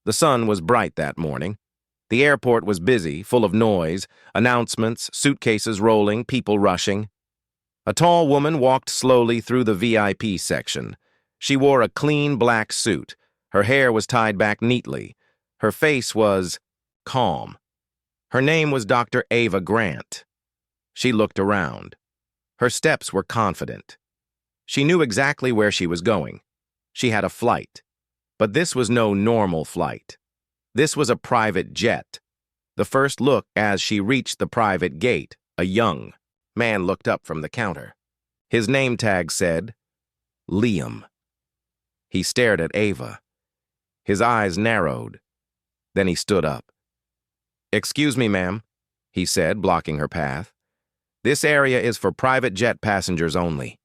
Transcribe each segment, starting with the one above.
The sun was bright that morning. The airport was busy, full of noise, announcements, suitcases rolling, people rushing. A tall woman walked slowly through the VIP section. She wore a clean black suit. Her hair was tied back neatly. Her face was calm. Her name was Dr. Ava Grant. She looked around. Her steps were confident. She knew exactly where she was going. She had a flight. But this was no normal flight. This was a private jet. The first look as she reached the private gate, a young man looked up from the counter. His name tag said, Liam. He stared at Ava. His eyes narrowed. Then he stood up. "Excuse me, ma'am," he said, blocking her path. "This area is for private jet passengers only."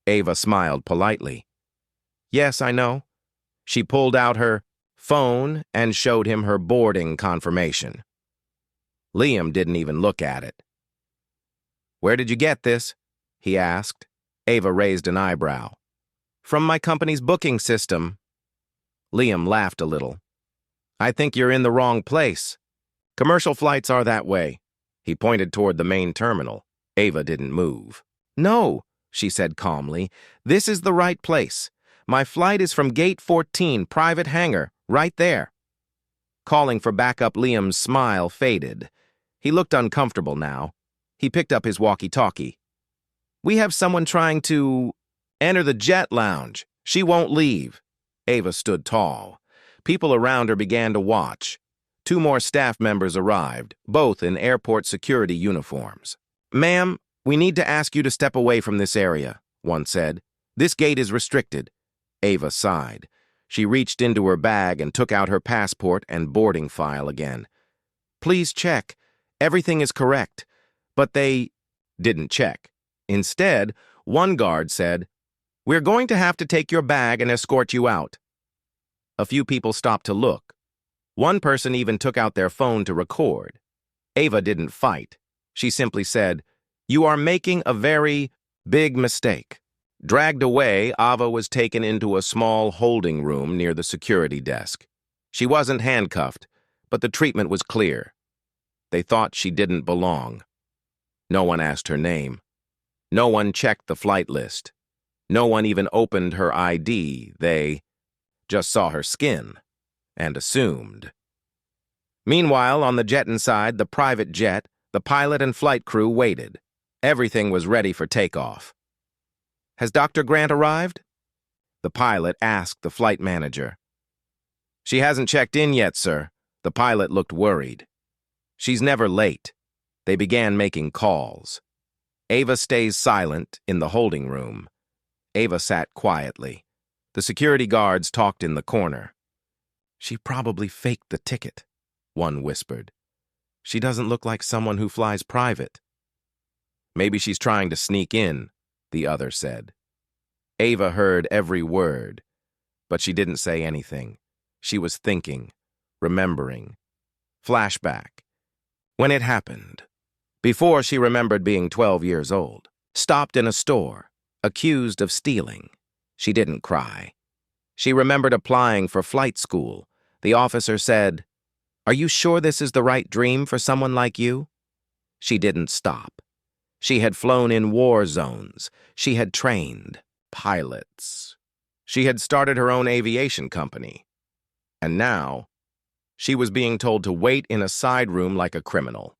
Ava smiled politely. "Yes, I know." She pulled out her phone and showed him her boarding confirmation. Liam didn't even look at it. "Where did you get this?" he asked. Ava raised an eyebrow. "From my company's booking system." Liam laughed a little. "I think you're in the wrong place. Commercial flights are that way." He pointed toward the main terminal. Ava didn't move. "No," she said calmly. "This is the right place. My flight is from Gate 14, private hangar, right there." Calling for backup, Liam's smile faded. He looked uncomfortable now. He picked up his walkie-talkie. "We have someone trying to enter the jet lounge. She won't leave." Ava stood tall. People around her began to watch. 2 more staff members arrived, both in airport security uniforms. "Ma'am, we need to ask you to step away from this area," one said. "This gate is restricted." Ava sighed. She reached into her bag and took out her passport and boarding file again. "Please check. Everything is correct." But they didn't check. Instead, one guard said, "We're going to have to take your bag and escort you out." A few people stopped to look. One person even took out their phone to record. Ava didn't fight. She simply said, "You are making a very big mistake." Dragged away, Ava was taken into a small holding room near the security desk. She wasn't handcuffed, but the treatment was clear. They thought she didn't belong. No one asked her name. No one checked the flight list. No one even opened her ID. They just saw her skin and assumed. Meanwhile, on the jet inside, the private jet, the pilot and flight crew waited. Everything was ready for takeoff. "Has Dr. Grant arrived?" the pilot asked the flight manager. "She hasn't checked in yet, sir." The pilot looked worried. "She's never late." They began making calls. Ava stays silent in the holding room. Ava sat quietly. The security guards talked in the corner. "She probably faked the ticket," one whispered. "She doesn't look like someone who flies private." "Maybe she's trying to sneak in," the other said. Ava heard every word, but she didn't say anything. She was thinking, remembering. Flashback. When it happened. Before she remembered being 12 years old. Stopped in a store, accused of stealing. She didn't cry. She remembered applying for flight school. The officer said, "Are you sure this is the right dream for someone like you?" She didn't stop. She had flown in war zones. She had trained pilots. She had started her own aviation company. And now, she was being told to wait in a side room like a criminal.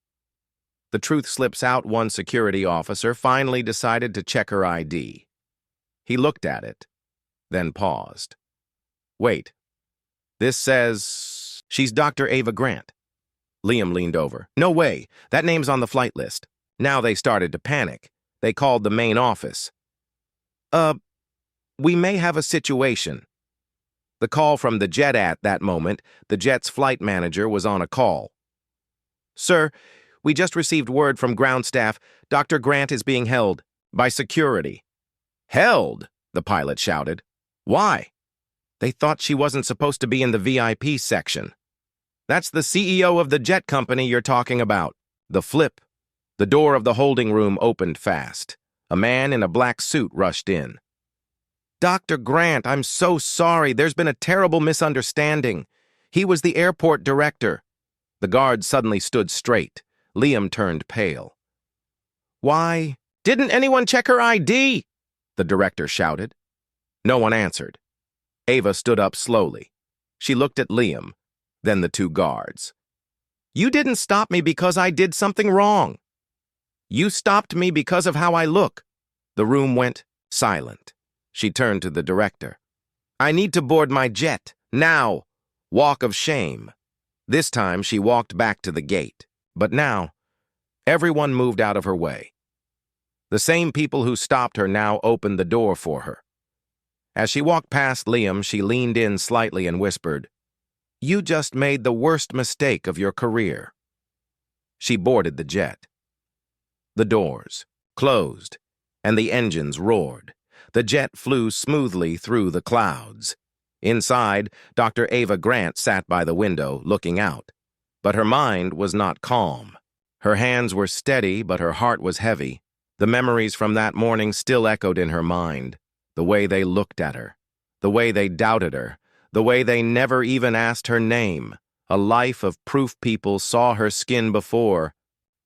The truth slips out. One security officer finally decided to check her ID. He looked at it, then paused. "Wait, this says she's Dr. Ava Grant." Liam leaned over. "No way, that name's on the flight list." Now they started to panic. They called the main office. We may have a situation." The call from the jet at that moment, the jet's flight manager was on a call. "Sir, we just received word from ground staff. Dr. Grant is being held by security." "Held?" the pilot shouted. "Why?" "They thought she wasn't supposed to be in the VIP section." "That's the CEO of the jet company you're talking about." The flip. The door of the holding room opened fast. A man in a black suit rushed in. "Dr. Grant, I'm so sorry. There's been a terrible misunderstanding. He was the airport director. The guard suddenly stood straight. Liam turned pale. "Why, didn't anyone check her ID?" the director shouted. No one answered. Ava stood up slowly. She looked at Liam, then the two guards. "You didn't stop me because I did something wrong. You stopped me because of how I look." The room went silent. She turned to the director. "I need to board my jet, now. Walk of shame." This time she walked back to the gate. But now, everyone moved out of her way. The same people who stopped her now opened the door for her. As she walked past Liam, she leaned in slightly and whispered, "You just made the worst mistake of your career." She boarded the jet. The doors closed, and the engines roared. The jet flew smoothly through the clouds. Inside, Dr. Ava Grant sat by the window, looking out. But her mind was not calm. Her hands were steady, but her heart was heavy. The memories from that morning still echoed in her mind. The way they looked at her. The way they doubted her. The way they never even asked her name. A life of proof people saw her skin before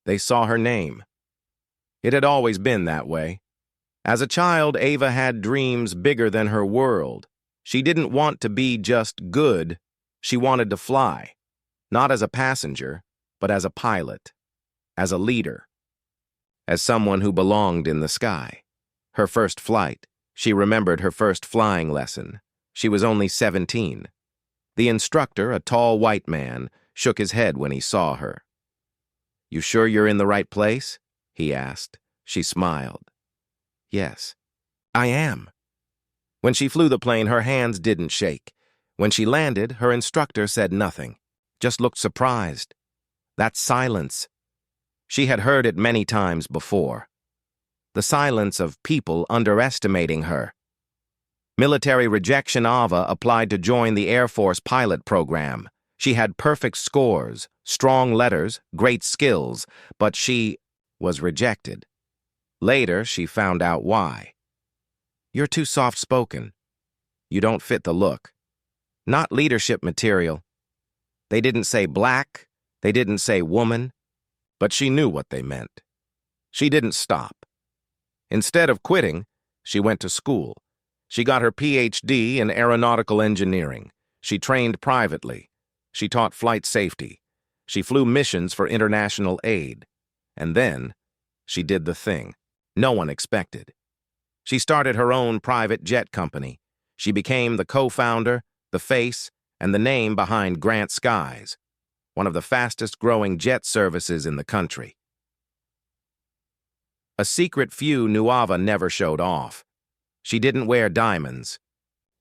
they saw her name. It had always been that way. As a child, Ava had dreams bigger than her world. She didn't want to be just good. She wanted to fly. Not as a passenger, but as a pilot. As a leader. As someone who belonged in the sky. Her first flight. She remembered her first flying lesson. She was only 17. The instructor, a tall white man, shook his head when he saw her. "You sure you're in the right place?" he asked. She smiled. "Yes, I am." When she flew the plane, her hands didn't shake. When she landed, her instructor said nothing, just looked surprised. That silence. She had heard it many times before. The silence of people underestimating her. Military rejection. Ava applied to join the Air Force pilot program. She had perfect scores, strong letters, great skills, but she was rejected. Later, she found out why. "You're too soft-spoken. You don't fit the look. Not leadership material." They didn't say black, they didn't say woman, but she knew what they meant. She didn't stop. Instead of quitting, she went to school. She got her PhD in aeronautical engineering. She trained privately. She taught flight safety. She flew missions for international aid. And then, she did the thing no one expected. She started her own private jet company. She became the co-founder, the face, and the name behind Grant Skies, one of the fastest-growing jet services in the country. A secret few knew Ava never showed off. She didn't wear diamonds.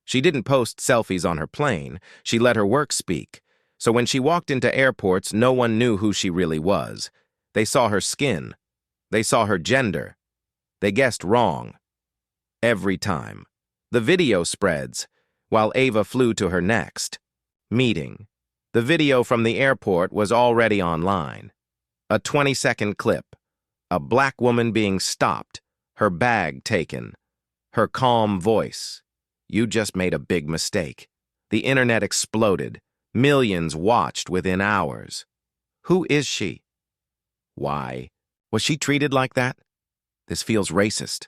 She didn't post selfies on her plane. She let her work speak. So when she walked into airports, no one knew who she really was. They saw her skin. They saw her gender. They guessed wrong. Every time. The video spreads, while Ava flew to her next meeting. The video from the airport was already online. A 20-second clip. A black woman being stopped, her bag taken. Her calm voice. "You just made a big mistake." The internet exploded. Millions watched within hours. Who is she? Why? Was she treated like that? This feels racist.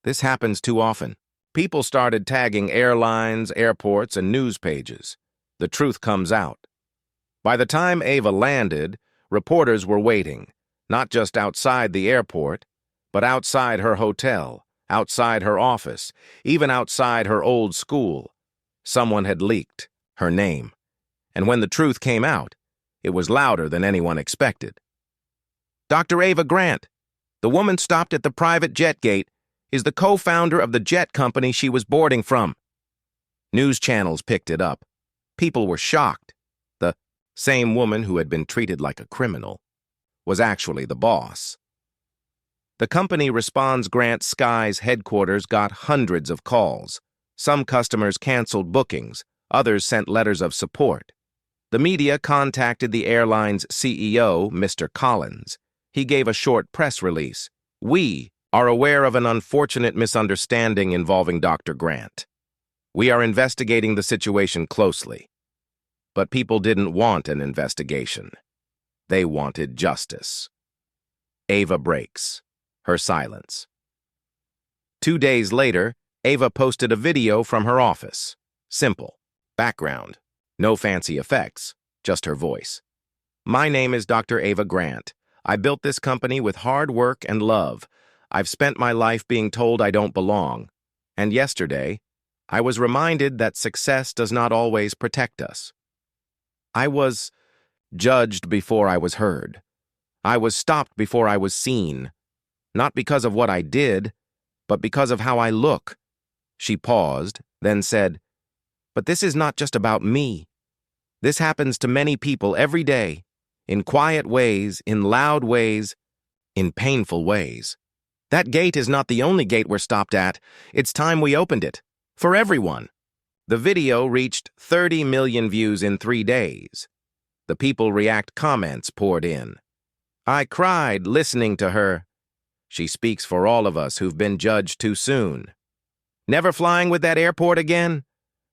This happens too often. People started tagging airlines, airports, and news pages. The truth comes out. By the time Ava landed, reporters were waiting, not just outside the airport, but outside her hotel, outside her office, even outside her old school. Someone had leaked her name. And when the truth came out, it was louder than anyone expected. Dr. Ava Grant, the woman stopped at the private jet gate, is the co-founder of the jet company she was boarding from. News channels picked it up. People were shocked. The same woman who had been treated like a criminal was actually the boss. The company responds. Grant Sky's headquarters got hundreds of calls. Some customers canceled bookings. Others sent letters of support. The media contacted the airline's CEO, Mr. Collins. He gave a short press release. "We are aware of an unfortunate misunderstanding involving Dr. Grant. We are investigating the situation closely." But people didn't want an investigation. They wanted justice. Ava breaks. Her silence. 2 days later, Ava posted a video from her office. Simple. Background. No fancy effects. Just her voice. My name is Dr. Ava Grant. I built this company with hard work and love. I've spent my life being told I don't belong. And yesterday, I was reminded that success does not always protect us. I was judged before I was heard. I was stopped before I was seen. Not because of what I did, but because of how I look. She paused, then said, "But this is not just about me. This happens to many people every day, in quiet ways, in loud ways, in painful ways. That gate is not the only gate we're stopped at. It's time we opened it. For everyone." The video reached 30 million views in 3 days. The people react comments poured in. I cried listening to her. She speaks for all of us who've been judged too soon. Never flying with that airport again?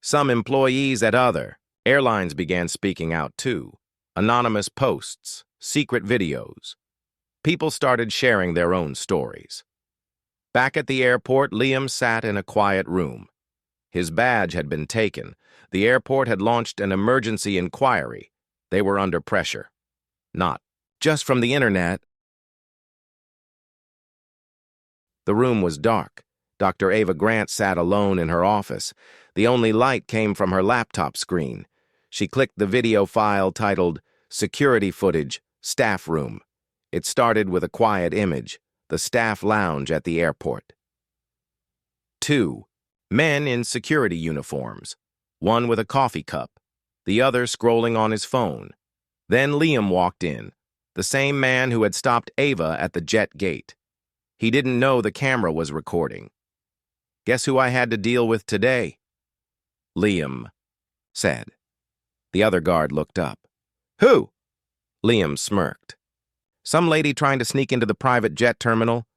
Some employees at other airlines began speaking out too. Anonymous posts, secret videos. People started sharing their own stories. Back at the airport, Liam sat in a quiet room. His badge had been taken. The airport had launched an emergency inquiry. They were under pressure. Not just from the internet. The room was dark. Dr. Ava Grant sat alone in her office. The only light came from her laptop screen. She clicked the video file titled Security Footage, Staff Room. It started with a quiet image, the staff lounge at the airport. 2 men in security uniforms, one with a coffee cup, the other scrolling on his phone. Then Liam walked in, the same man who had stopped Ava at the jet gate. He didn't know the camera was recording. Guess who I had to deal with today? Liam said. The other guard looked up. Who? Liam smirked. Some lady trying to sneak into the private jet terminal.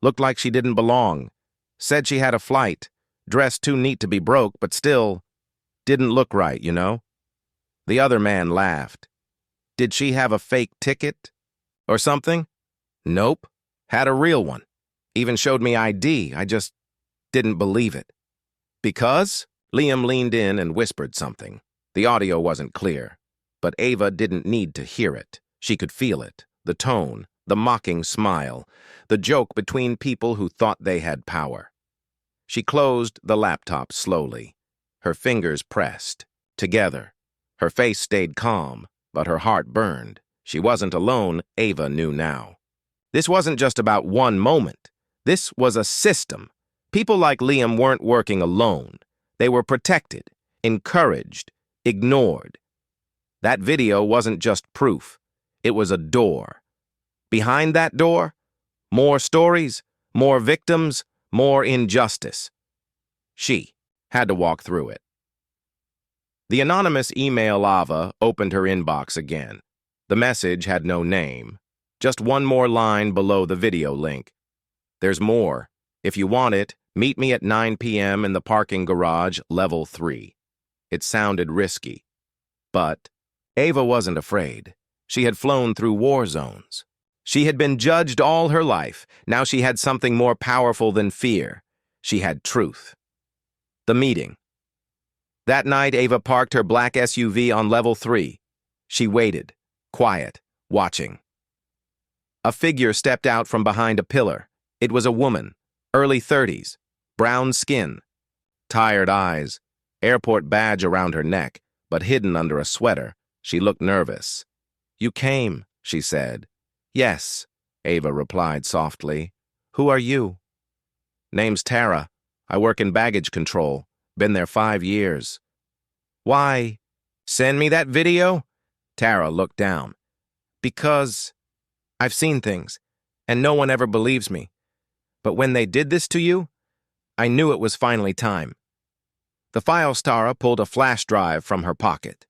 Looked like she didn't belong. Said she had a flight. Dressed too neat to be broke, but still didn't look right, you know? The other man laughed. Did she have a fake ticket? Or something? Nope. Had a real one. Even showed me ID. I just didn't believe it. Because? Liam leaned in and whispered something. The audio wasn't clear, but Ava didn't need to hear it. She could feel it, the tone, the mocking smile, the joke between people who thought they had power. She closed the laptop slowly. Her fingers pressed, together. Her face stayed calm, but her heart burned. She wasn't alone, Ava knew now. This wasn't just about one moment. This was a system. People like Liam weren't working alone. They were protected, encouraged, ignored. That video wasn't just proof. It was a door. Behind that door, more stories, more victims, more injustice. She had to walk through it. The anonymous email Ava opened her inbox again. The message had no name, just one more line below the video link. There's more. If you want it, meet me at 9 p.m. in the parking garage, level 3. It sounded risky. But Ava wasn't afraid. She had flown through war zones. She had been judged all her life. Now she had something more powerful than fear. She had truth. The meeting. That night, Ava parked her black SUV on level 3. She waited, quiet, watching. A figure stepped out from behind a pillar. It was a woman, early 30s, brown skin, tired eyes, airport badge around her neck, but hidden under a sweater. She looked nervous. You came, she said. Yes, Ava replied softly. Who are you? Name's Tara. I work in baggage control. Been there 5 years. Why? Send me that video? Tara looked down. Because I've seen things, and no one ever believes me. But when they did this to you, I knew it was finally time. The file star pulled a flash drive from her pocket.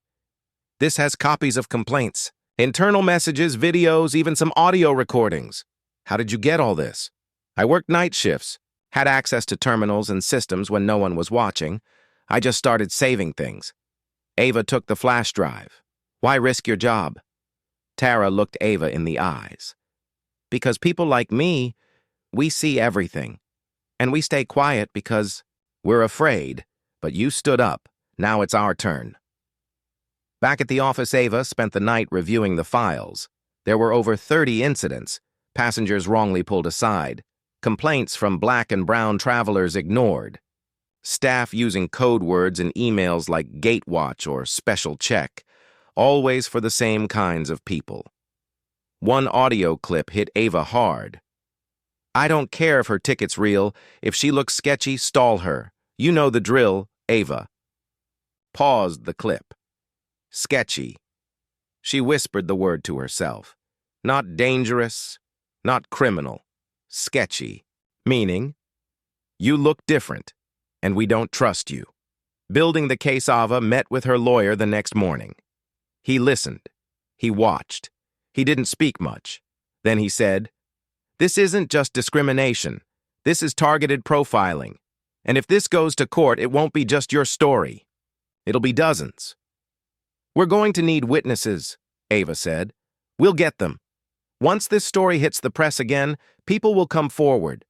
This has copies of complaints, internal messages, videos, even some audio recordings. How did you get all this? I worked night shifts, had access to terminals and systems when no one was watching. I just started saving things. Ava took the flash drive. Why risk your job? Tara looked Ava in the eyes. Because people like me, we see everything. And we stay quiet because we're afraid. But you stood up. Now it's our turn. Back at the office, Ava spent the night reviewing the files. There were over 30 incidents, passengers wrongly pulled aside, complaints from black and brown travelers ignored, staff using code words in emails like gatewatch or special check, always for the same kinds of people. One audio clip hit Ava hard. I don't care if her ticket's real. If she looks sketchy, stall her. You know the drill, Ava. Paused the clip. Sketchy. She whispered the word to herself. Not dangerous, not criminal. Sketchy. Meaning, you look different, and we don't trust you. Building the case, Ava met with her lawyer the next morning. He listened. He watched. He didn't speak much. Then he said, "This isn't just discrimination. This is targeted profiling. And if this goes to court, it won't be just your story. It'll be dozens." "We're going to need witnesses," Ava said. "We'll get them. Once this story hits the press again, people will come forward."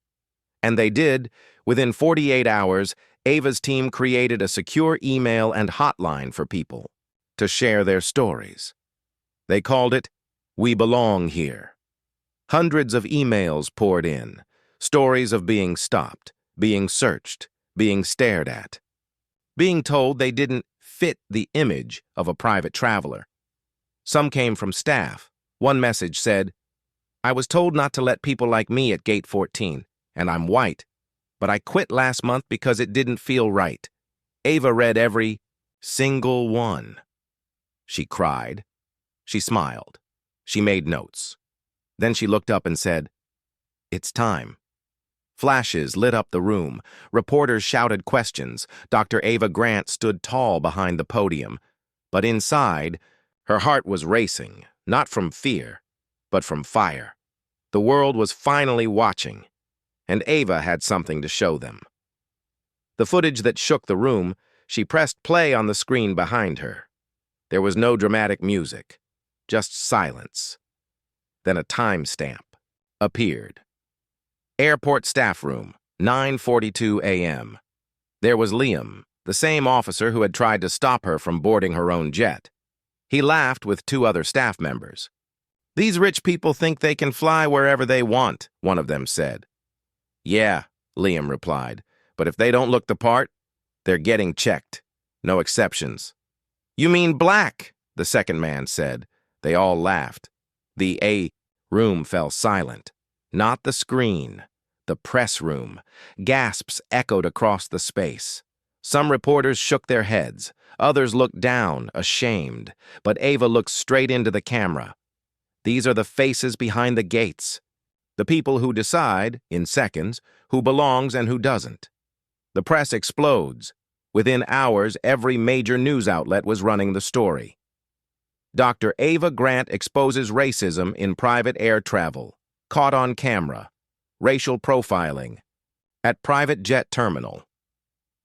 And they did. Within 48 hours, Ava's team created a secure email and hotline for people to share their stories. They called it, "We Belong Here." Hundreds of emails poured in, stories of being stopped, being searched, being stared at, being told they didn't fit the image of a private traveler. Some came from staff. One message said, "I was told not to let people like me at Gate 14, and I'm white, but I quit last month because it didn't feel right." Ava read every single one. She cried. She smiled. She made notes. Then she looked up and said, "It's time." Flashes lit up the room. Reporters shouted questions. Dr. Ava Grant stood tall behind the podium. But inside, her heart was racing, not from fear, but from fire. The world was finally watching, and Ava had something to show them. The footage that shook the room, she pressed play on the screen behind her. There was no dramatic music, just silence. Then a timestamp appeared. Airport staff room, 9:42 a.m. There was Liam, the same officer who had tried to stop her from boarding her own jet. He laughed with two other staff members. "These rich people think they can fly wherever they want," one of them said. "Yeah," Liam replied, "but if they don't look the part, they're getting checked. No exceptions." "You mean black," the second man said. They all laughed. The room fell silent. Not the screen, the press room. Gasps echoed across the space. Some reporters shook their heads. Others looked down, ashamed. But Ava looked straight into the camera. These are the faces behind the gates. The people who decide, in seconds, who belongs and who doesn't. The press explodes. Within hours, every major news outlet was running the story. Dr. Ava Grant exposes racism in private air travel. Caught on camera. Racial profiling. At private jet terminal.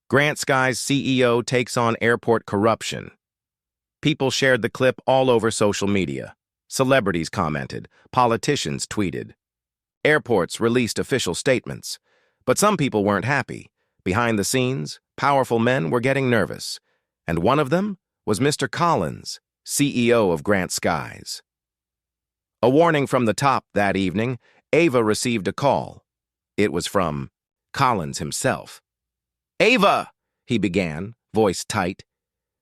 Grant Sky's CEO takes on airport corruption. People shared the clip all over social media. Celebrities commented. Politicians tweeted. Airports released official statements. But some people weren't happy. Behind the scenes, powerful men were getting nervous. And one of them was Mr. Collins, CEO of Grant Skies. A warning from the top that evening, Ava received a call. It was from Collins himself. "Ava," he began, voice tight,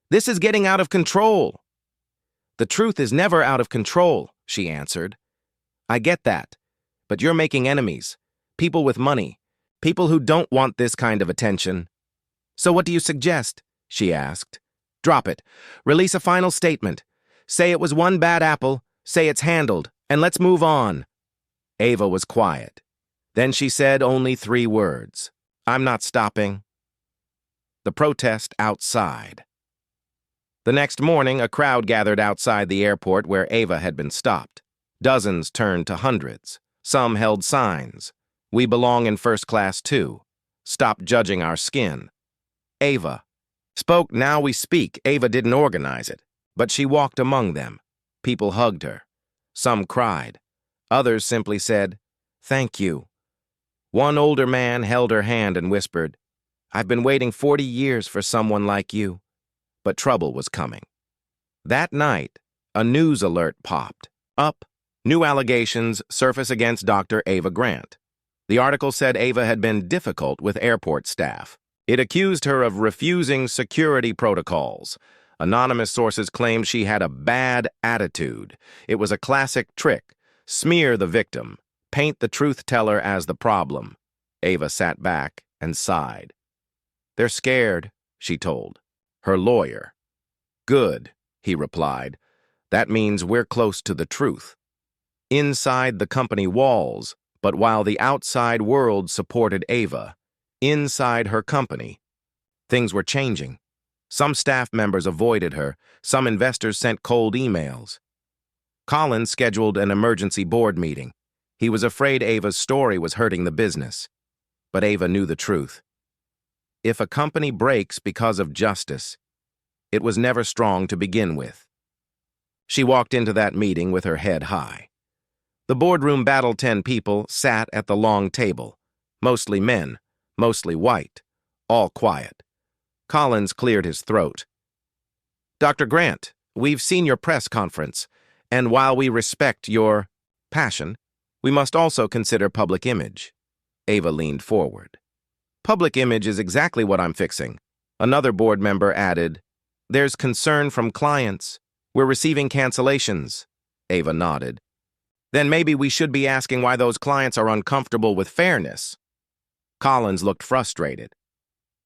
"this is getting out of control." "The truth is never out of control," she answered. "I get that, but you're making enemies, people with money, people who don't want this kind of attention." "So what do you suggest?" she asked. "Drop it. Release a final statement. Say it was one bad apple. Say it's handled, and let's move on." Ava was quiet. Then she said only 3 words. "I'm not stopping." The protest outside. The next morning, a crowd gathered outside the airport where Ava had been stopped. Dozens turned to hundreds. Some held signs. "We belong in first class too. Stop judging our skin." "Ava, Spoke Now We Speak. Ava didn't organize it, but she walked among them. People hugged her. Some cried. Others simply said, "Thank you." One older man held her hand and whispered, "I've been waiting 40 years for someone like you." But trouble was coming. That night, a news alert popped up. New allegations surface against Dr. Ava Grant. The article said Ava had been difficult with airport staff. It accused her of refusing security protocols. Anonymous sources claimed she had a bad attitude. It was a classic trick: smear the victim, paint the truth teller as the problem. Ava sat back and sighed. "They're scared," she told her lawyer. "Good," he replied. "That means we're close to the truth." Inside the company walls, but while the outside world supported Ava, inside her company, things were changing. Some staff members avoided her. Some investors sent cold emails. Collins scheduled an emergency board meeting. He was afraid Ava's story was hurting the business. But Ava knew the truth. If a company breaks because of justice, it was never strong to begin with. She walked into that meeting with her head high. The boardroom battle 10 people sat at the long table, mostly men, mostly white, all quiet. Collins cleared his throat. "Dr. Grant, we've seen your press conference, and while we respect your passion, we must also consider public image." Ava leaned forward. "Public image is exactly what I'm fixing." Another board member added, "There's concern from clients. We're receiving cancellations." Ava nodded. "Then maybe we should be asking why those clients are uncomfortable with fairness." Collins looked frustrated.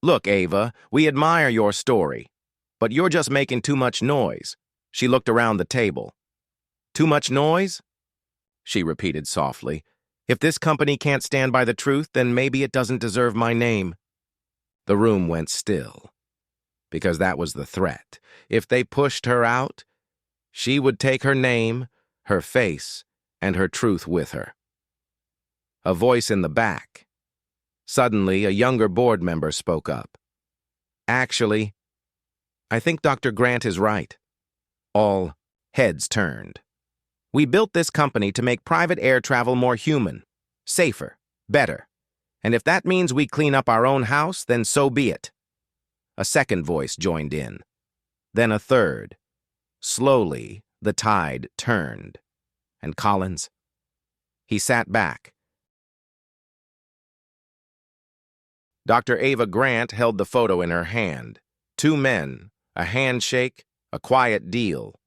"Look, Ava, we admire your story, but you're just making too much noise." She looked around the table. "Too much noise?" she repeated softly. "If this company can't stand by the truth, then maybe it doesn't deserve my name." The room went still, because that was the threat. If they pushed her out, she would take her name, her face, and her truth with her. A voice in the back. Suddenly, a younger board member spoke up. "Actually, I think Dr. Grant is right." All heads turned. "We built this company to make private air travel more human, safer, better. And if that means we clean up our own house, then so be it." A second voice joined in. Then a third. Slowly, the tide turned. And Collins? He sat back. Dr. Ava Grant held the photo in her hand. 2 men, a handshake, a quiet deal.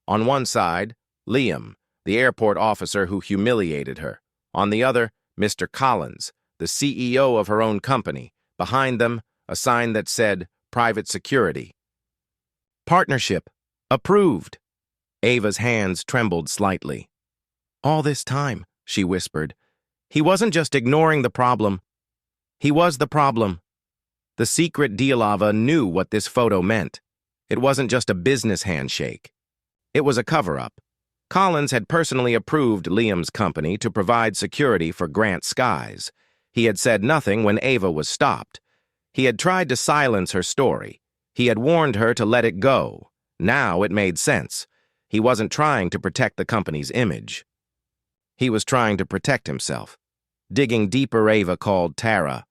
On one side, Liam, the airport officer who humiliated her. On the other, Mr. Collins, the CEO of her own company. Behind them, a sign that said, "Private Security." "Partnership. Approved." Ava's hands trembled slightly. "All this time," she whispered, "he wasn't just ignoring the problem. He was the problem." The secret deal Ava knew what this photo meant. It wasn't just a business handshake. It was a cover-up. Collins had personally approved Liam's company to provide security for Grant Skies. He had said nothing when Ava was stopped. He had tried to silence her story. He had warned her to let it go. Now it made sense. He wasn't trying to protect the company's image. He was trying to protect himself. Digging deeper, Ava called Tara,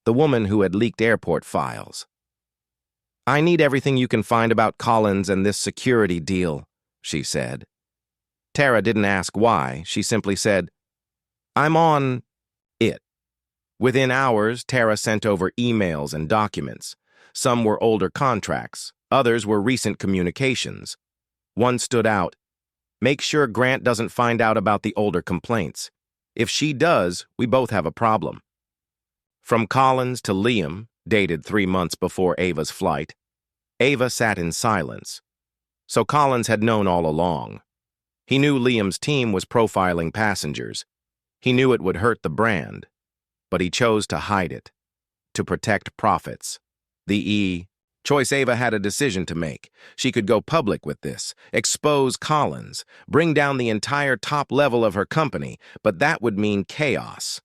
the woman who had leaked airport files. "I need everything you can find about Collins and this security deal," she said. Tara didn't ask why. She simply said, "I'm on it." Within hours, Tara sent over emails and documents. Some were older contracts. Others were recent communications. One stood out. "Make sure Grant doesn't find out about the older complaints. If she does, we both have a problem." From Collins to Liam, dated 3 months before Ava's flight, Ava sat in silence. So Collins had known all along. He knew Liam's team was profiling passengers. He knew it would hurt the brand. But he chose to hide it, to protect profits. Choice Ava had a decision to make. She could go public with this, expose Collins, bring down the entire top level of her company, but that would mean chaos.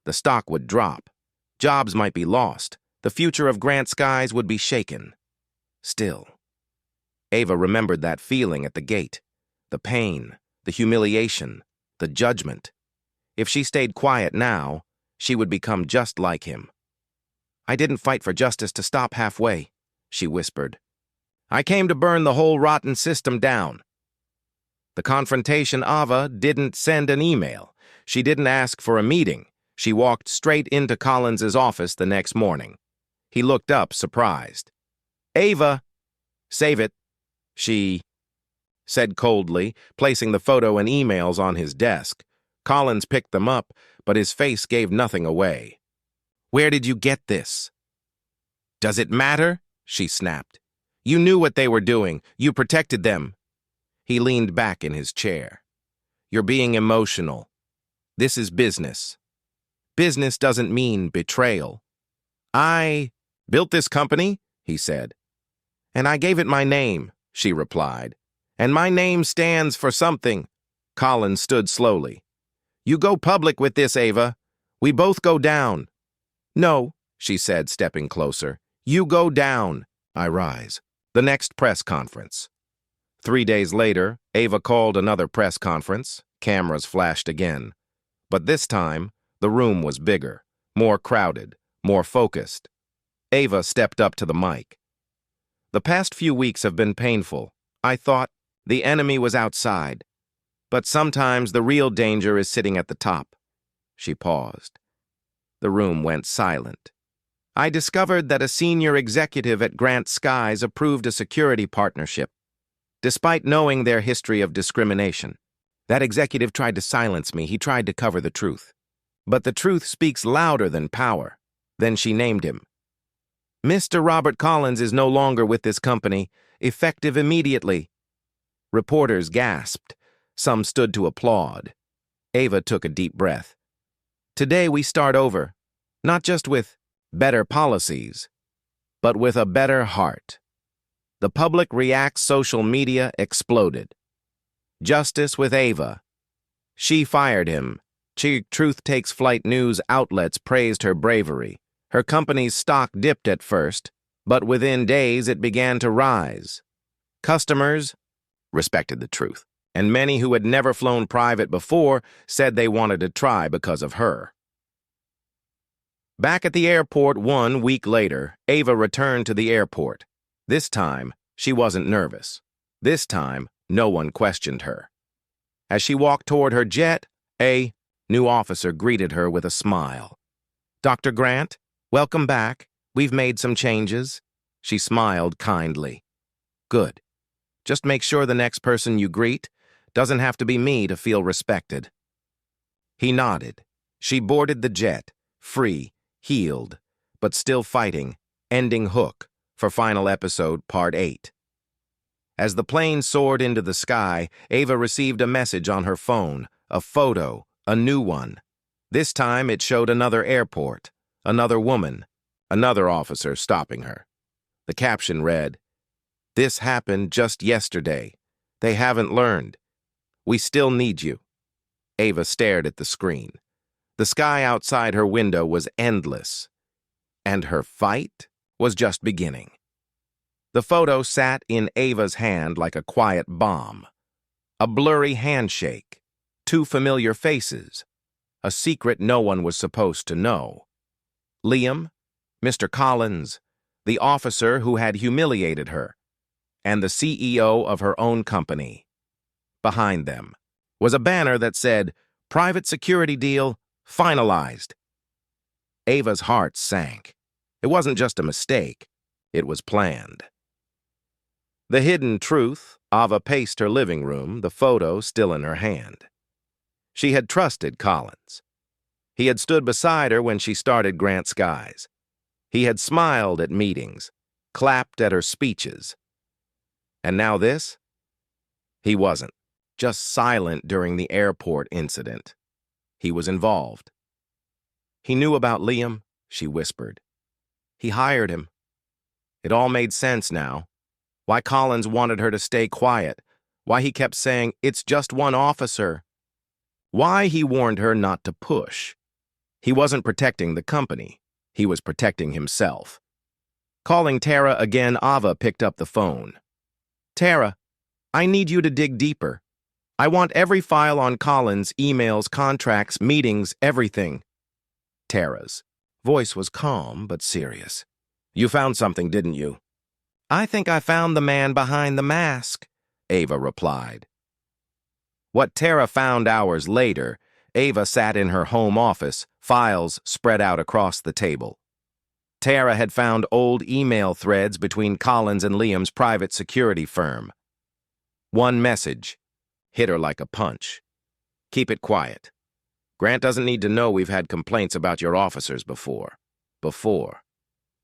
The stock would drop. Jobs might be lost. The future of Grant Skies would be shaken. Still. Ava remembered that feeling at the gate. The pain, the humiliation, the judgment. If she stayed quiet now, she would become just like him. "I didn't fight for justice to stop halfway," she whispered. "I came to burn the whole rotten system down." The confrontation. Ava didn't send an email. She didn't ask for a meeting. She walked straight into Collins's office the next morning. He looked up, surprised. "Ava, save it," she said coldly, placing the photo and emails on his desk. Collins picked them up, but his face gave nothing away. "Where did you get this?" "Does it matter?" she snapped. "You knew what they were doing. You protected them." He leaned back in his chair. "You're being emotional. This is business. Business doesn't mean betrayal." "I built this company," he said. "And I gave it my name," she replied. "And my name stands for something." Collins stood slowly. "You go public with this, Ava. We both go down." "No," she said, stepping closer. "You go down." I rise. The next press conference. 3 days later, Ava called another press conference. Cameras flashed again. But this time, the room was bigger, more crowded, more focused. Ava stepped up to the mic. "The past few weeks have been painful. I thought the enemy was outside. But sometimes the real danger is sitting at the top." She paused. The room went silent. "I discovered that a senior executive at Grant Skies approved a security partnership, despite knowing their history of discrimination. That executive tried to silence me. He tried to cover the truth. But the truth speaks louder than power." Then she named him. "Mr. Robert Collins is no longer with this company, effective immediately." Reporters gasped. Some stood to applaud. Ava took a deep breath. "Today we start over, not just with better policies, but with a better heart." The public reacts. Social media exploded. "Justice with Ava. She fired him." Truth Takes Flight news outlets praised her bravery. Her company's stock dipped at first, but within days it began to rise. Customers respected the truth, and many who had never flown private before said they wanted to try because of her. Back at the airport 1 week later, Ava returned to the airport. This time, she wasn't nervous. This time, no one questioned her. As she walked toward her jet, a new officer greeted her with a smile. "Dr. Grant, welcome back. We've made some changes." She smiled kindly. "Good. Just make sure the next person you greet doesn't have to be me to feel respected." He nodded. She boarded the jet, free, healed, but still fighting, ending Hook for final episode part 8. As the plane soared into the sky, Ava received a message on her phone, a photo, a new one. This time it showed another airport, another woman, another officer stopping her. The caption read, "This happened just yesterday. They haven't learned. We still need you." Ava stared at the screen. The sky outside her window was endless, and her fight was just beginning. The photo sat in Ava's hand like a quiet bomb. A blurry handshake, 2 familiar faces, a secret no one was supposed to know. Liam, Mr. Collins, the officer who had humiliated her, and the CEO of her own company. Behind them was a banner that said, "Private security deal finalized." Ava's heart sank. It wasn't just a mistake, it was planned. The hidden truth. Ava paced her living room, the photo still in her hand. She had trusted Collins. He had stood beside her when she started Grant Skies. He had smiled at meetings, clapped at her speeches. And now this? He wasn't, just silent during the airport incident. He was involved. "He knew about Liam," she whispered. "He hired him." It all made sense now. Why Collins wanted her to stay quiet. Why he kept saying, "It's just one officer." Why he warned her not to push. He wasn't protecting the company. He was protecting himself. Calling Tara again, Ava picked up the phone. Tara, I need you to dig deeper. I want every file on Collins, emails, contracts, meetings, everything. Tara's voice was calm but serious. You found something, didn't you? I think I found the man behind the mask, Ava replied. What Tara found hours later, Ava sat in her home office, files spread out across the table. Tara had found old email threads between Collins and Liam's private security firm. One message hit her like a punch. Keep it quiet. Grant doesn't need to know we've had complaints about your officers before.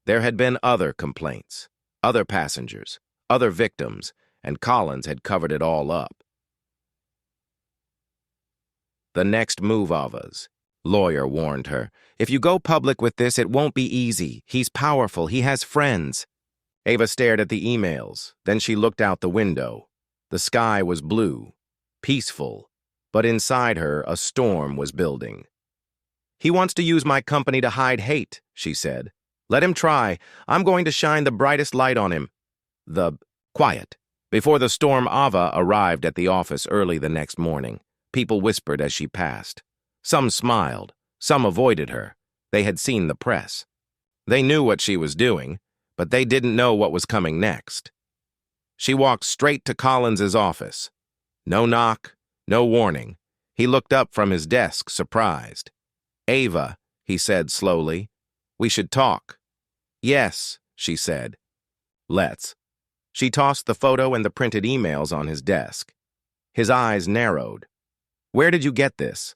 There had been other complaints, other passengers, other victims, and Collins had covered it all up. The next move, Ava's lawyer warned her. If you go public with this, it won't be easy. He's powerful. He has friends. Ava stared at the emails. Then she looked out the window. The sky was blue, peaceful, but inside her a storm was building. He wants to use my company to hide hate, she said. Let him try. I'm going to shine the brightest light on him. Quiet. Before the storm, Ava arrived at the office early the next morning. People whispered as she passed. Some smiled. Some avoided her. They had seen the press. They knew what she was doing, but they didn't know what was coming next. She walked straight to Collins's office. No knock, no warning. He looked up from his desk, surprised. Ava, he said slowly, we should talk. Yes, she said. Let's. She tossed the photo and the printed emails on his desk. His eyes narrowed. Where did you get this?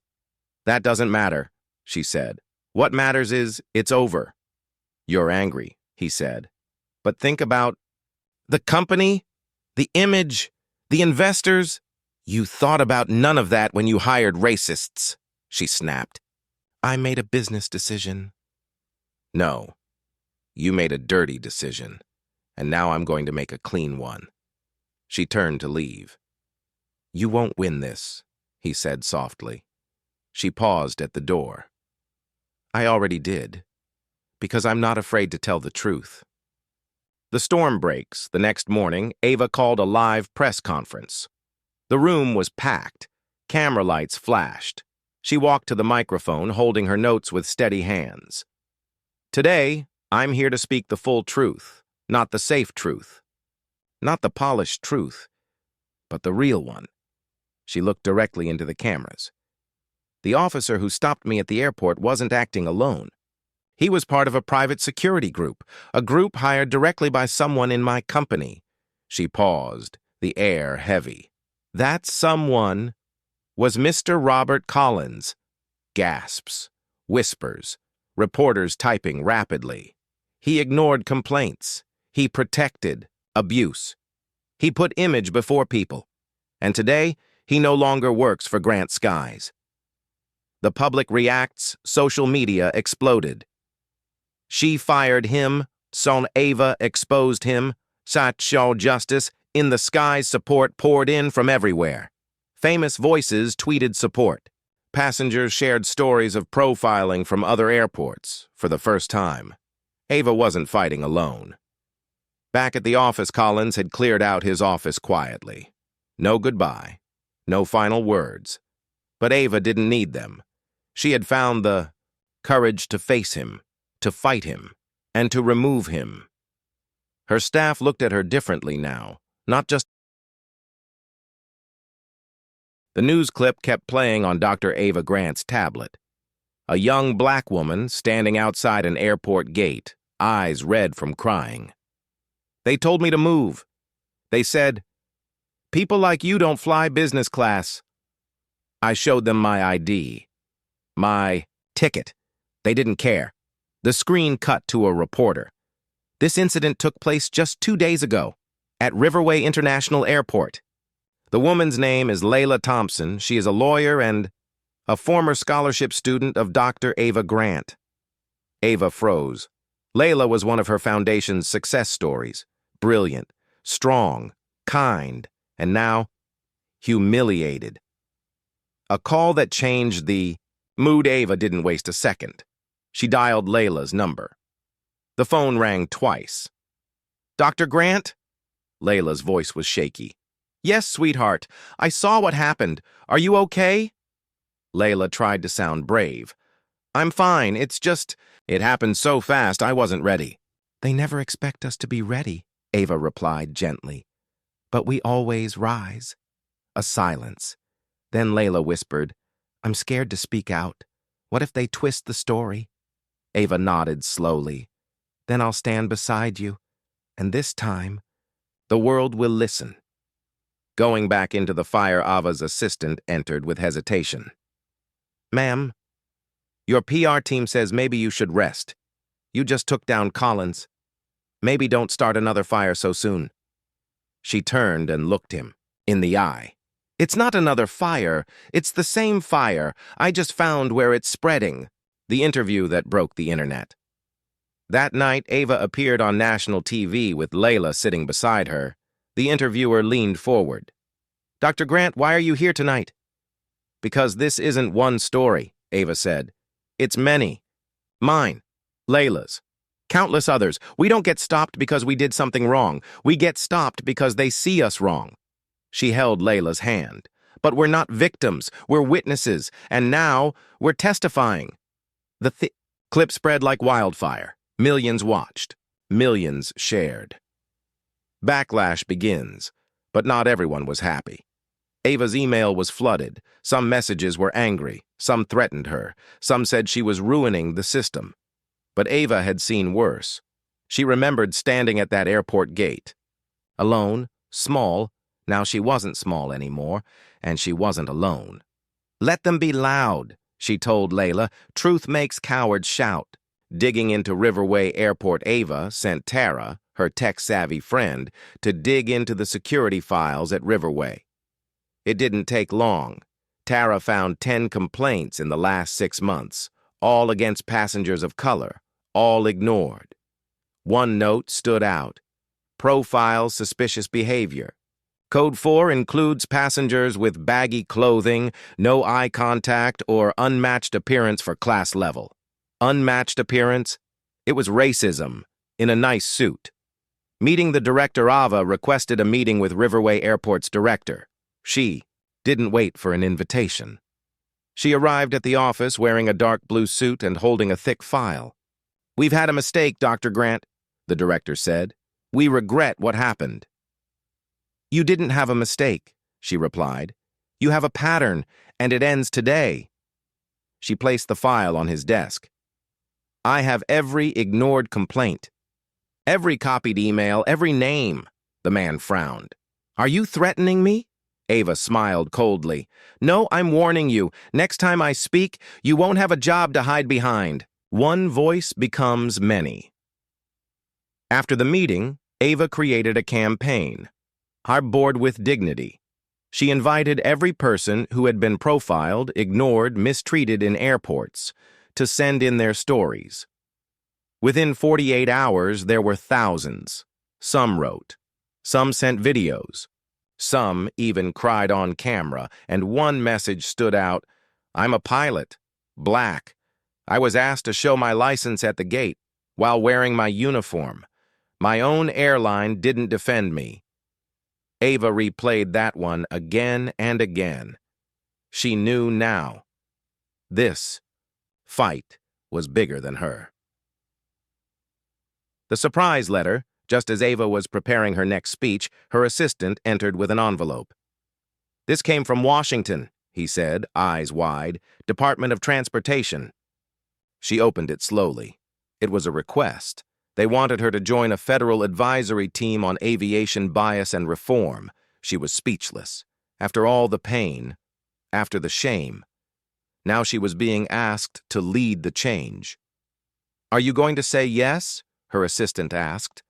That doesn't matter, she said. What matters is, it's over. You're angry, he said. But think about the company, the image, the investors. You thought about none of that when you hired racists, she snapped. I made a business decision. No, you made a dirty decision, and now I'm going to make a clean one. She turned to leave. You won't win this, he said softly. She paused at the door. I already did, because I'm not afraid to tell the truth. The storm breaks. The next morning, Ava called a live press conference. The room was packed. Camera lights flashed. She walked to the microphone, holding her notes with steady hands. Today, I'm here to speak the full truth, not the safe truth. Not the polished truth, but the real one. She looked directly into the cameras. The officer who stopped me at the airport wasn't acting alone. He was part of a private security group, a group hired directly by someone in my company. She paused, the air heavy. That someone was Mr. Robert Collins. Gasps, whispers, reporters typing rapidly. He ignored complaints. He protected abuse. He put image before people. And today, he no longer works for Grant Skies. The public reacts, social media exploded. She fired him, Son Ava exposed him, social justice, in the skies support poured in from everywhere. Famous voices tweeted support. Passengers shared stories of profiling from other airports for the first time. Ava wasn't fighting alone. Back at the office, Collins had cleared out his office quietly. No goodbye, no final words. But Ava didn't need them. She had found the courage to face him, to fight him, and to remove him. Her staff looked at her differently now, not just. The news clip kept playing on Dr. Ava Grant's tablet. A young black woman standing outside an airport gate, eyes red from crying. They told me to move. They said, people like you don't fly business class. I showed them my ID. My ticket. They didn't care. The screen cut to a reporter. This incident took place just 2 days ago at Riverway International Airport. The woman's name is Layla Thompson. She is a lawyer and a former scholarship student of Dr. Ava Grant. Ava froze. Layla was one of her foundation's success stories. Brilliant, strong, kind, and now humiliated. A call that changed the mood. Ava didn't waste a second. She dialed Layla's number. The phone rang twice. "Dr. Grant?" Layla's voice was shaky. "Yes, sweetheart. I saw what happened. Are you okay?" Layla tried to sound brave. "I'm fine. It's just, it happened so fast I wasn't ready." "They never expect us to be ready," Ava replied gently. "But we always rise." A silence. Then Layla whispered, "I'm scared to speak out. What if they twist the story?" Ava nodded slowly. "Then I'll stand beside you. And this time, the world will listen." Going back into the fire, Ava's assistant entered with hesitation. "Ma'am, your PR team says maybe you should rest. You just took down Collins. Maybe don't start another fire so soon." She turned and looked him in the eye. "It's not another fire. It's the same fire. I just found where it's spreading." The interview that broke the internet. That night, Ava appeared on national TV with Layla sitting beside her. The interviewer leaned forward. "Dr. Grant, why are you here tonight?" "Because this isn't one story," Ava said. "It's many. Mine, Layla's, countless others. We don't get stopped because we did something wrong. We get stopped because they see us wrong." She held Layla's hand. "But we're not victims. We're witnesses. And now we're testifying." The clip spread like wildfire. Millions watched. Millions shared. Backlash begins, but not everyone was happy. Ava's email was flooded. Some messages were angry. Some threatened her. Some said she was ruining the system. But Ava had seen worse. She remembered standing at that airport gate. Alone, small. Now she wasn't small anymore, and she wasn't alone. "Let them be loud," she told Layla. "Truth makes cowards shout." Digging into Riverway Airport, Ava sent Tara, her tech-savvy friend, to dig into the security files at Riverway. It didn't take long. Tara found 10 complaints in the last 6 months, all against passengers of color, all ignored. One note stood out: "Profile suspicious behavior. Code 4 includes passengers with baggy clothing, no eye contact, or unmatched appearance for class level." Unmatched appearance? It was racism, in a nice suit. Meeting the director, Ava requested a meeting with Riverway Airport's director. She didn't wait for an invitation. She arrived at the office wearing a dark blue suit and holding a thick file. "We've had a mistake, Dr. Grant," the director said. "We regret what happened." "You didn't have a mistake," she replied. "You have a pattern, and it ends today." She placed the file on his desk. "I have every ignored complaint. Every copied email, every name." The man frowned. "Are you threatening me?" Ava smiled coldly. "No, I'm warning you. Next time I speak, you won't have a job to hide behind." One voice becomes many. After the meeting, Ava created a campaign. "Our board with dignity." She invited every person who had been profiled, ignored, mistreated in airports to send in their stories. Within 48 hours, there were thousands. Some wrote. Some sent videos. Some even cried on camera, and one message stood out: "I'm a pilot, black. I was asked to show my license at the gate while wearing my uniform. My own airline didn't defend me." Ava replayed that one again and again. She knew now. This fight was bigger than her. The surprise letter, just as Ava was preparing her next speech, her assistant entered with an envelope. "This came from Washington," he said, eyes wide. "Department of Transportation." She opened it slowly. It was a request. They wanted her to join a federal advisory team on aviation bias and reform. She was speechless. After all the pain, after the shame, now she was being asked to lead the change. "Are you going to say yes?" her assistant asked.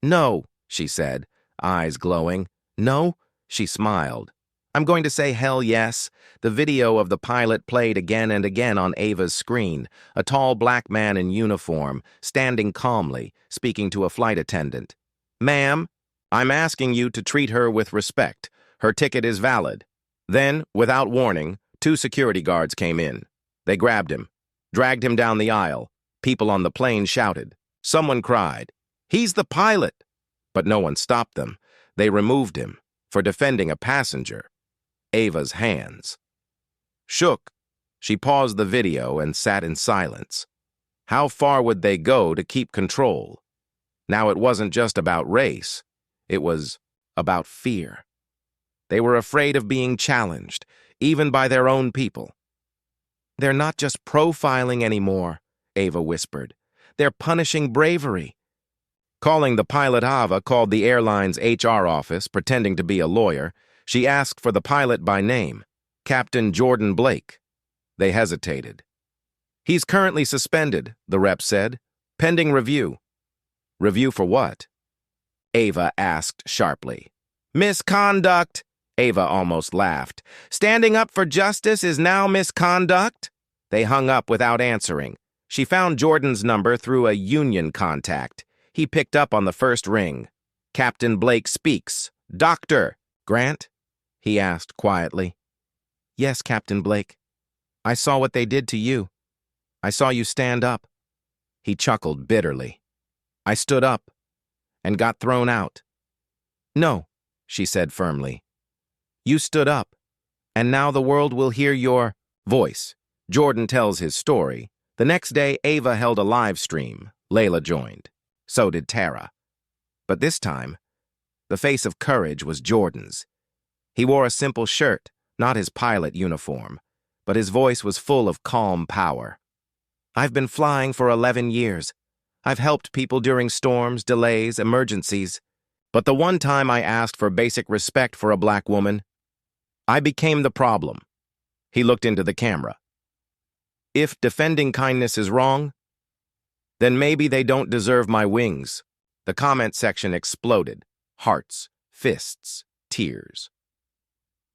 "No," she said, eyes glowing. "No?" She smiled. "I'm going to say hell yes." The video of the pilot played again and again on Ava's screen. A tall black man in uniform, standing calmly, speaking to a flight attendant. "Ma'am, I'm asking you to treat her with respect. Her ticket is valid." Then, without warning, 2 security guards came in. They grabbed him, dragged him down the aisle. People on the plane shouted. Someone cried, "He's the pilot!" But no one stopped them. They removed him for defending a passenger. Ava's hands shook. She paused the video and sat in silence. How far would they go to keep control? Now it wasn't just about race. It was about fear. They were afraid of being challenged, even by their own people. "They're not just profiling anymore," Ava whispered. "They're punishing bravery." Calling the pilot, Ava called the airline's HR office, pretending to be a lawyer. She asked for the pilot by name, Captain Jordan Blake. They hesitated. "He's currently suspended," the rep said, "pending review." "Review for what?" Ava asked sharply. "Misconduct," Ava almost laughed. "Standing up for justice is now misconduct?" They hung up without answering. She found Jordan's number through a union contact. He picked up on the first ring. "Captain Blake speaks. Doctor." "Grant?" he asked quietly. "Yes, Captain Blake. I saw what they did to you. I saw you stand up." He chuckled bitterly. "I stood up and got thrown out." "No," she said firmly. "You stood up, and now the world will hear your voice." Jordan tells his story. The next day, Ava held a live stream. Layla joined. So did Tara. But this time, the face of courage was Jordan's. He wore a simple shirt, not his pilot uniform, but his voice was full of calm power. "I've been flying for 11 years. I've helped people during storms, delays, emergencies. But the one time I asked for basic respect for a black woman, I became the problem." He looked into the camera. "If defending kindness is wrong, then maybe they don't deserve my wings." The comment section exploded. Hearts, fists, tears.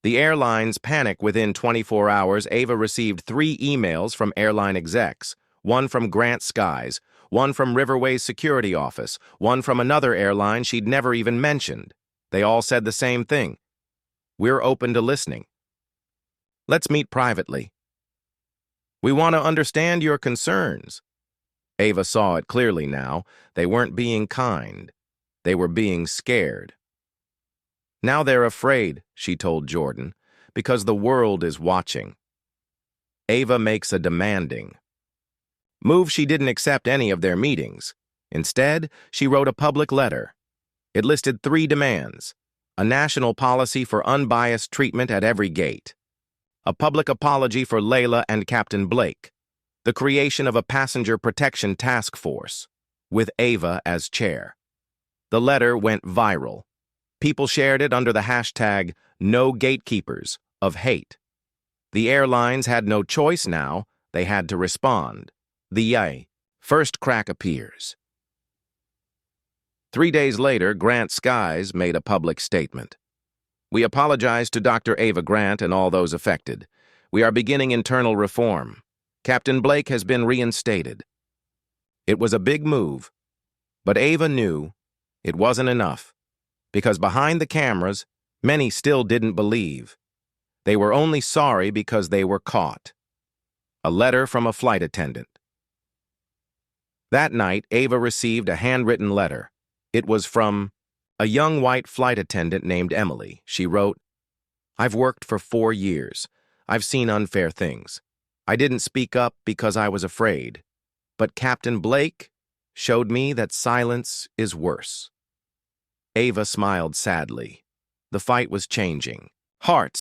The airlines panicked. Within 24 hours, Ava received 3 emails from airline execs, one from Grant Skies, one from Riverway's security office, one from another airline she'd never even mentioned. They all said the same thing. "We're open to listening. Let's meet privately. We want to understand your concerns." Ava saw it clearly now. They weren't being kind. They were being scared. "Now they're afraid," she told Jordan, "because the world is watching." Ava makes a demanding move. She didn't accept any of their meetings. Instead, she wrote a public letter. It listed 3 demands: a national policy for unbiased treatment at every gate, a public apology for Layla and Captain Blake, the creation of a passenger protection task force, with Ava as chair. The letter went viral. People shared it under the hashtag #NoGatekeepers-of-Hate. The airlines had no choice now. They had to respond. The first crack appears. 3 days later, Grant Skies made a public statement. "We apologize to Dr. Ava Grant and all those affected. We are beginning internal reform. Captain Blake has been reinstated." It was a big move, but Ava knew it wasn't enough, because behind the cameras, many still didn't believe. They were only sorry because they were caught. A letter from a flight attendant. That night, Ava received a handwritten letter. It was from a young white flight attendant named Emily. She wrote, "I've worked for 4 years. I've seen unfair things. I didn't speak up because I was afraid. But Captain Blake showed me that silence is worse." Ava smiled sadly. The fight was changing. Hearts